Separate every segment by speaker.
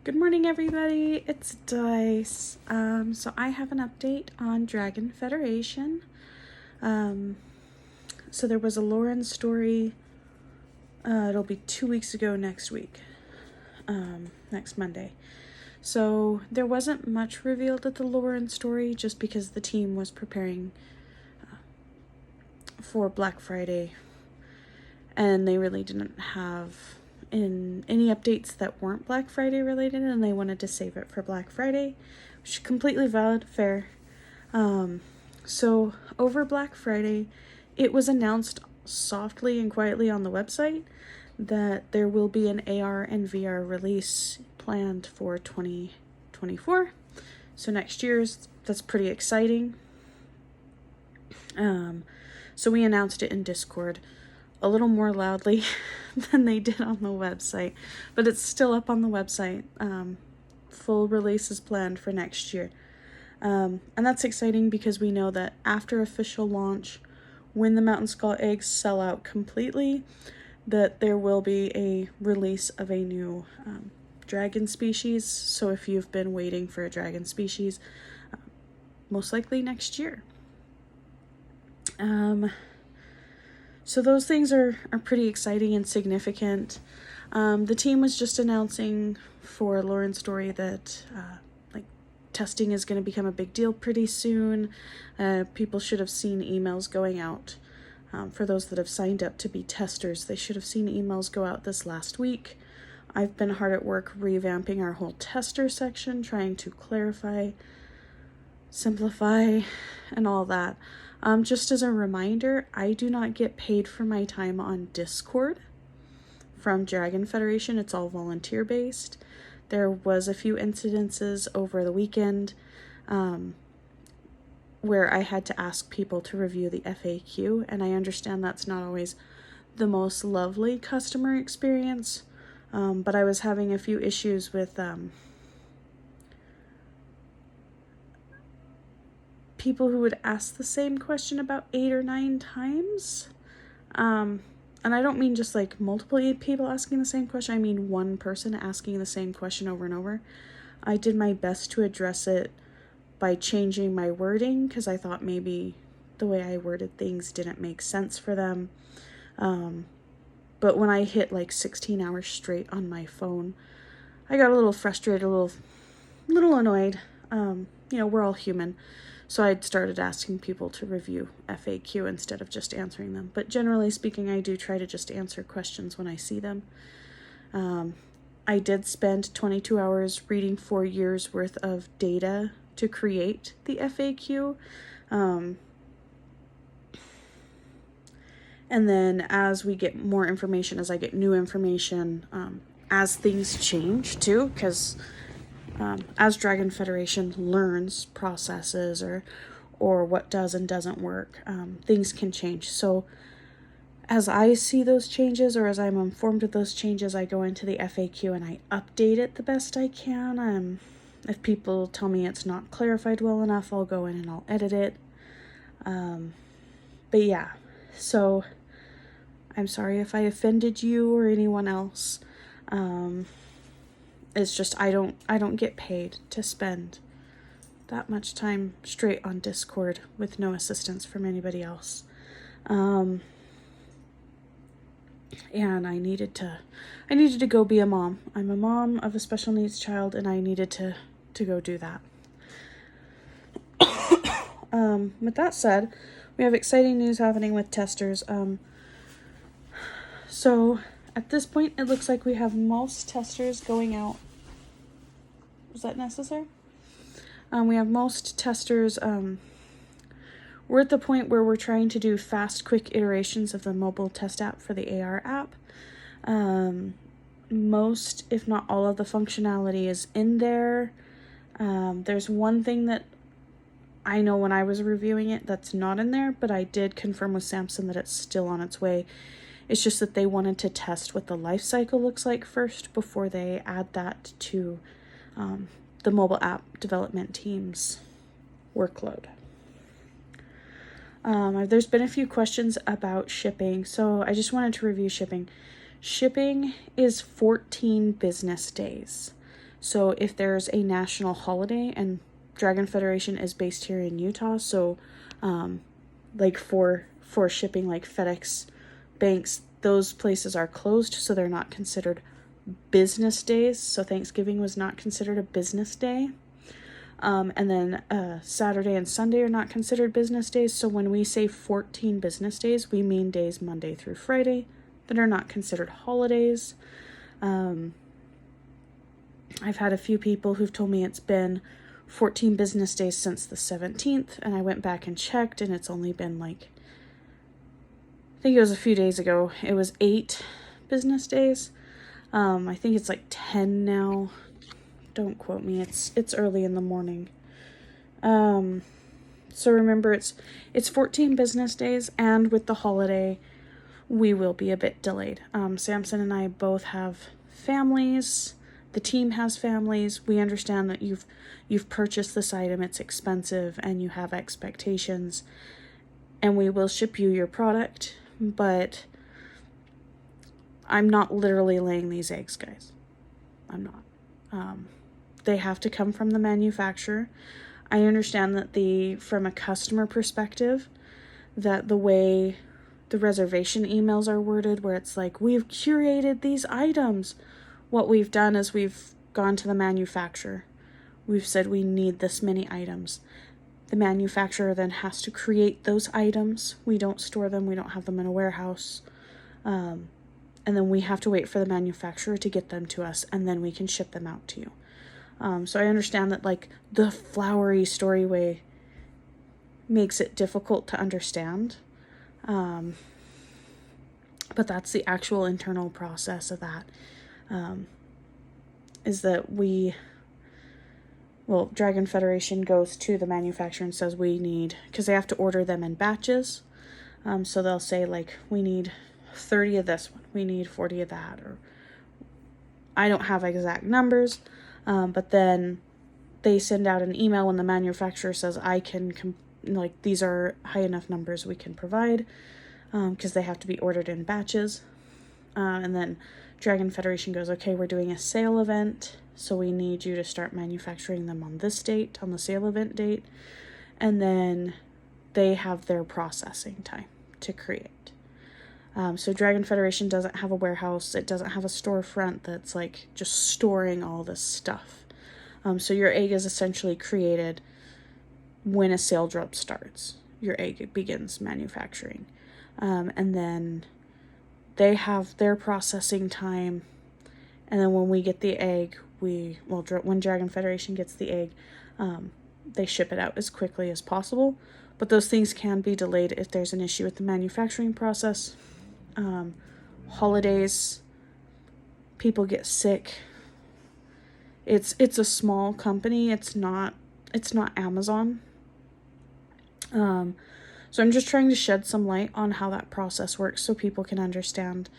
Speaker 1: Good morning, everybody. It's Dice. So I have an update on Dragon Federation. So there was a Lauren story. It'll be 2 weeks ago next week, next Monday. So there wasn't much revealed at the Lauren story, just because the team was preparing for Black Friday, and they really didn't have in any updates that weren't Black Friday related, and they wanted to save it for Black Friday, which is completely valid, fair. So over Black Friday, it was announced softly and quietly on the website that there will be an AR and VR release planned for 2024. So next year's, that's pretty exciting. So we announced it in Discord a little more loudly than they did on the website, but it's still up on the website. Full release is planned for next year. And that's exciting because we know that after official launch, when the Mountain Skull eggs sell out completely, that there will be a release of a new dragon species. So if you've been waiting for a dragon species, most likely next year. So those things are pretty exciting and significant. The team was just announcing for Lauren's story that testing is going to become a big deal pretty soon. People should have seen emails going out. For those that have signed up to be testers, they should have seen emails go out this last week. I've been hard at work revamping our whole tester section, trying to clarify, simplify, and all that. Just as a reminder, I do not get paid for my time on Discord from Dragon Federation. It's all volunteer based. There was a few incidences over the weekend where I had to ask people to review the FAQ, and I understand that's not always the most lovely customer experience, but I was having a few issues with people who would ask the same question about 8 or 9 times. And I don't mean just like multiple people asking the same question. I mean one person asking the same question over and over. I did my best to address it by changing my wording because I thought maybe the way I worded things didn't make sense for them. But when I hit like 16 hours straight on my phone, I got a little frustrated, a little annoyed. We're all human. So I'd started asking people to review FAQ instead of just answering them. But generally speaking, I do try to just answer questions when I see them. I did spend 22 hours reading 4 years worth of data to create the FAQ. And then as we get more information, as I get new information, as things change too, because as Dragon Federation learns processes or what does and doesn't work, things can change. So as I see those changes, or as I'm informed of those changes, I go into the FAQ and I update it the best I can. If people tell me it's not clarified well enough, I'll go in and I'll edit it. But yeah, so I'm sorry if I offended you or anyone else. It's just I don't get paid to spend that much time straight on Discord with no assistance from anybody else. And I needed to go be a mom. I'm a mom of a special needs child, and I needed to go do that. With that said, we have exciting news happening with testers. So at this point, it looks like we have most testers going out. Was that necessary? We have most testers. We're at the point where we're trying to do fast, quick iterations of the mobile test app for the AR app. Most, if not all of the functionality is in there. There's one thing that I know when I was reviewing it that's not in there, but I did confirm with Samson that it's still on its way. It's just that they wanted to test what the life cycle looks like first before they add that to the mobile app development team's workload. There's been a few questions about shipping, so I just wanted to review shipping. Shipping is 14 business days. So if there's a national holiday, and Dragon Federation is based here in Utah, so like for shipping, like FedEx, banks, those places are closed, so they're not considered business days. So Thanksgiving was not considered a business day. And then Saturday and Sunday are not considered business days. So when we say 14 business days, we mean days Monday through Friday that are not considered holidays. I've had a few people who've told me it's been 14 business days since the 17th, and I went back and checked, and it's only been like, I think it was a few days ago, it was 8 business days. I think it's like 10 now. Don't quote me. It's early in the morning. So remember, it's 14 business days, and with the holiday, we will be a bit delayed. Samson and I both have families. The team has families. We understand that you've purchased this item. It's expensive, and you have expectations, and we will ship you your product. But I'm not literally laying these eggs, guys. I'm not. They have to come from the manufacturer. I understand that from a customer perspective, that the way the reservation emails are worded, where it's like, we've curated these items. What we've done is we've gone to the manufacturer. We've said we need this many items. The manufacturer then has to create those items. We don't store them. We don't have them in a warehouse. And then we have to wait for the manufacturer to get them to us, and then we can ship them out to you. So I understand that like the flowery story way makes it difficult to understand. But that's the actual internal process of that. Is that Dragon Federation goes to the manufacturer and says we need, because they have to order them in batches. So they'll say like, we need 30 of this one, we need 40 of that, or I don't have exact numbers. But then they send out an email when the manufacturer says, these are high enough numbers we can provide, because they have to be ordered in batches. And then Dragon Federation goes, okay, we're doing a sale event, so we need you to start manufacturing them on this date, on the sale event date. And then they have their processing time to create. So Dragon Federation doesn't have a warehouse. It doesn't have a storefront that's like just storing all this stuff. So your egg is essentially created when a sale drop starts. Your egg begins manufacturing. And then they have their processing time. And then when we get the egg, when Dragon Federation gets the egg, they ship it out as quickly as possible. But those things can be delayed if there's an issue with the manufacturing process. Holidays, people get sick. It's a small company. It's not Amazon. So I'm just trying to shed some light on how that process works so people can understand.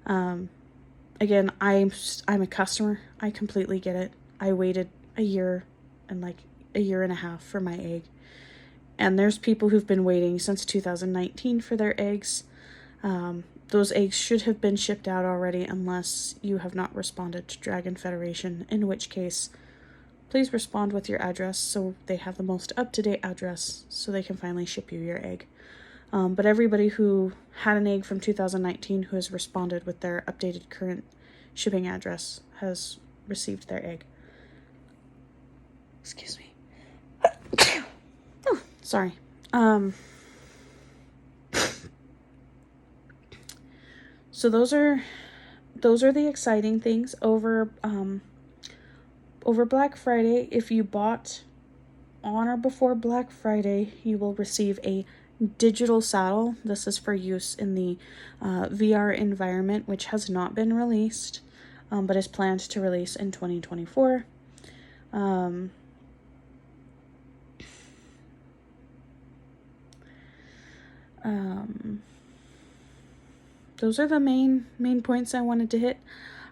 Speaker 1: Again, I'm a customer. I completely get it. I waited a year and a year and a half for my egg. And there's people who've been waiting since 2019 for their eggs. Those eggs should have been shipped out already unless you have not responded to Dragon Federation, in which case, please respond with your address so they have the most up-to-date address so they can finally ship you your egg. But everybody who had an egg from 2019 who has responded with their updated current shipping address has received their egg. Excuse me. Oh, sorry. So those are the exciting things over Black Friday. If you bought on or before Black Friday, you will receive a digital saddle. This is for use in the VR environment, which has not been released, but is planned to release in 2024. Those are the main points I wanted to hit.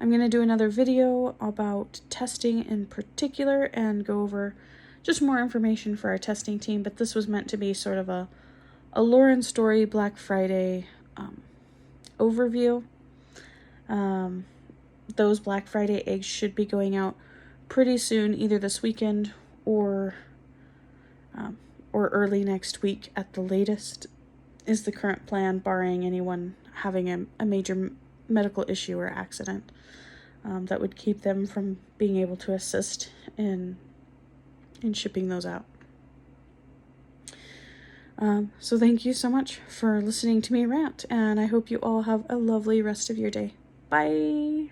Speaker 1: I'm going to do another video about testing in particular and go over just more information for our testing team, but this was meant to be sort of a Lauren Story Black Friday overview. Those Black Friday eggs should be going out pretty soon, either this weekend or early next week at the latest, is the current plan, barring anyone having a major medical issue or accident that would keep them from being able to assist in shipping those out. So thank you so much for listening to me rant, and I hope you all have a lovely rest of your day. Bye!